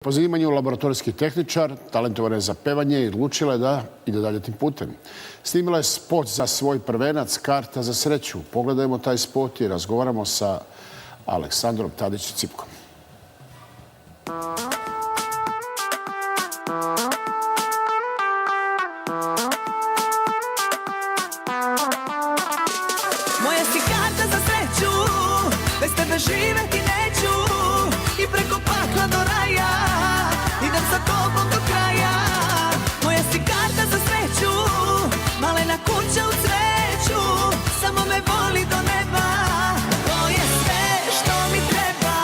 Po zanimanju laboratorijski tehničar, talentovana je za pevanje i odlučila je da ide dalje tim putem. Snimila je spot za svoj prvenac Karta za sreću. Pogledajmo taj spot i razgovaramo sa Aleksandrom Tadić-Cipkom. Moja si karta za sreću, bez tebe živeti neću i preko pakla do raja idem sa tobom do kraja. Moja si karta za sreću, malena kuća u cveću, samo me voli do neba, to je sve što mi treba.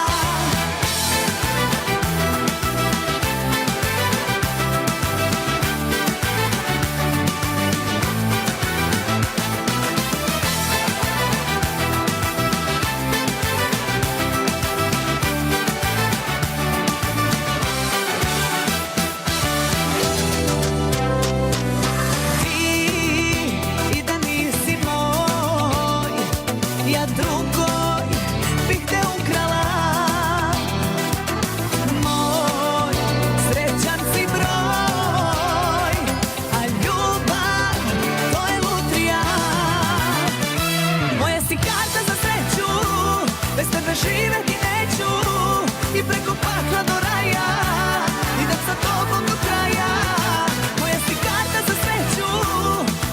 Živeti neću i preko pakla do raja idem sa tobom do kraja. Moja si karta za sreću,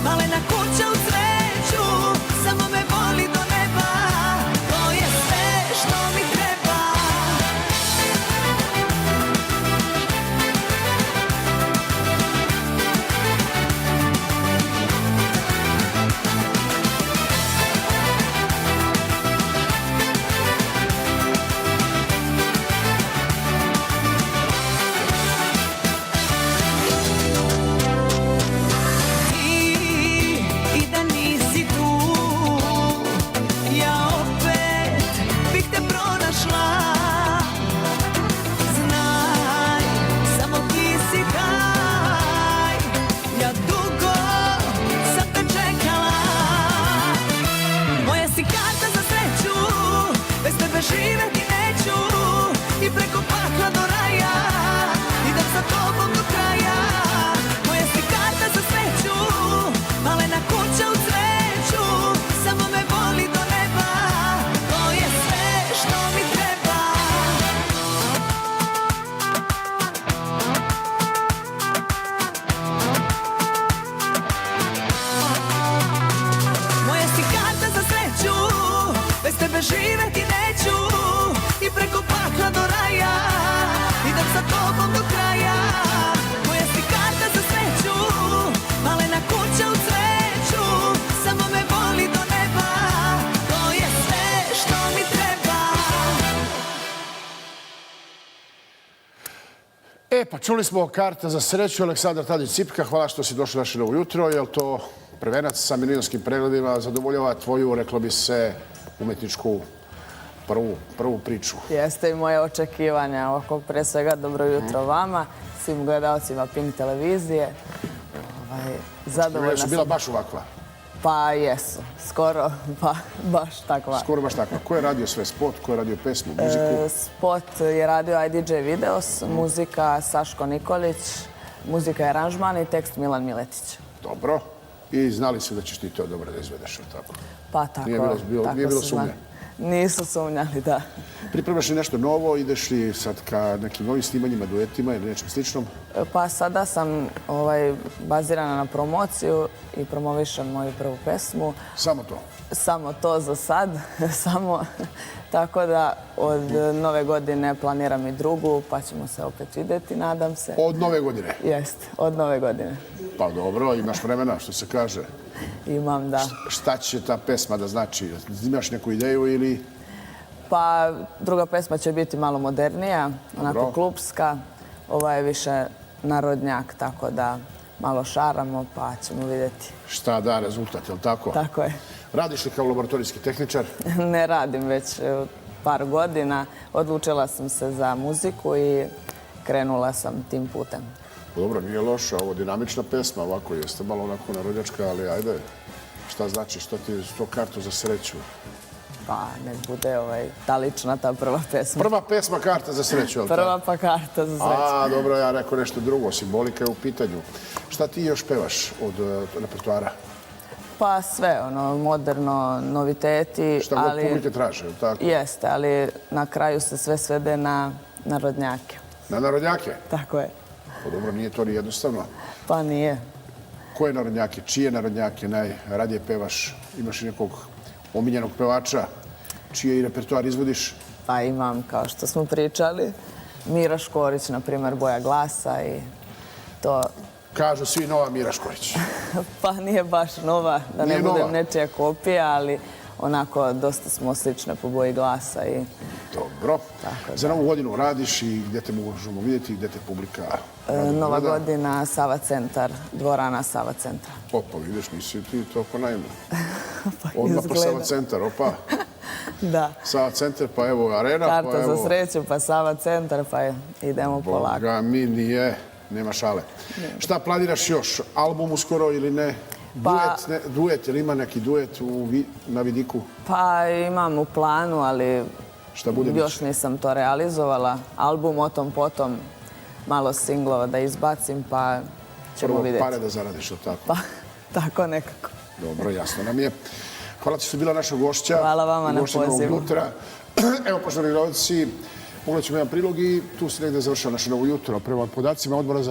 malena kuća u cveću, samo me voli do neba, to je sve što mi treba. Živeti neću i preko pakla do raja idem sa tobom do kraja. Moja si karta za sreću, malena kuća u cveću, samo me voli do neba, to je sve što mi treba. Moja si karta za sreću, bez tebe živeti neću i preko pakla do raja idem sa tobom do kraja. Moja si karta za sreću, malena kuća u cveću, samo me voli do neba, to je sve što mi treba. Pa čuli smo Karta za sreću, Aleksandar Tadić-Cipka. Hvala što si došli naše novo jutro. Je li to prvenac sa milionskim pregledima zadovoljava tvoju, reklo bi se, umetničku prvu priču? Jeste i moje očekivanja. Ovako, pre svega, dobro jutro vama, svim gledalcima Pink televizije. Zadovoljna sam. Jesu bila baš ovakva? Pa jesu. Skoro baš takva. Skoro baš takva. Ko je radio sve spot? Ko je radio pesmu, muziku? Spot je radio IDJ Videos, muzika Saško Nikolić, muzika i aranžman i tekst Milan Miletić. Dobro. I znali su da ćeš ti to dobro da izvedeš, tako? Pa tako. Nije bilo sumnje? Nisu sumnjali, da. Pripremaš li nešto novo? Ideš li sad ka nekim novim snimanjima, duetima ili nečem sličnom? Pa sada sam bazirana na promociju i promovišem moju prvu pesmu. Samo to? Samo to za sad. Tako da od nove godine planiram i drugu, pa ćemo se opet vidjeti, nadam se. Od nove godine? Jeste, od nove godine. Pa dobro, imaš vremena, što se kaže. Imam, da. Šta će ta pesma da znači? Imaš neku ideju ili? Pa druga pesma će biti malo modernija, onako klupska. Ova je više narodnjak, tako da malo šaramo, pa ćemo vidjeti. Šta da rezultat, je li tako? Tako je. Radiš li kao laboratorijski tehničar? Ne radim već par godina. Odlučila sam se za muziku i krenula sam tim putem. Dobro, nije loša, ovo dinamična pesma, ovako jeste malo onako narodnjačka, ali ajde. Šta znači, što ti je to Kartu za sreću? Pa nek bude ta lična, ta prva pesma. Prva pesma Karta za sreću, je li Prva tako? pa karta za sreću. A, dobro, ja rekao nešto drugo, simbolika je u pitanju. Šta ti još pevaš od repertoara? Pa sve, moderno, noviteti. Šta god publike traže, je li tako? Jeste, ali na kraju se sve svede na narodnjake. Na narodnjake? Tako je. Pa dobro, nije to ni jednostavno. Pa nije. Koje narodnjake, čije narodnjake najradije pevaš? Imaš i nekog omiljenog pevača, čije i repertoar izvodiš? Pa imam, kao što smo pričali, Mira Škorić, na primjer, Boja glasa i to... Kažu svi nova Mira Škorić. Pa nije baš nova, da ne Nije budem nova. nečija kopija, ali onako dosta smo slične po boji glasa i... Dobro. Tako da. Za novu godinu radiš i gdje te možemo vidjeti, gdje te publika Nova gleda? godina, Sava centar, dvorana Sava centra. Opa, vidiš, nisi ti toliko naivno. Pa Odmah pa Sava izgleda. centar, opa. Da. Sava centar, pa evo arena, pa Karta evo... za sreću, pa Sava centar, pa idemo polako. Boga mi nije, nema šale. Šta planiraš još? Album uskoro ili ne? Pa- Duet, ili ima neki duet na vidiku? Pa imam u planu, ali Šta bude još nisam to realizovala. Album o tom potom, malo singlova da izbacim, pa ćemo Prvo vidjeti. pare da zaradiš, je li tako? Pa tako nekako. Dobro, jasno nam je. Hvala ti što si bila naša gošća. Hvala vama i na gošća Novog pozivu. jutra. Evo, poštovani gledalci, pogledat ćemo jedan prilog i tu se negde završava naše novo jutro. Prema podacima Odbora za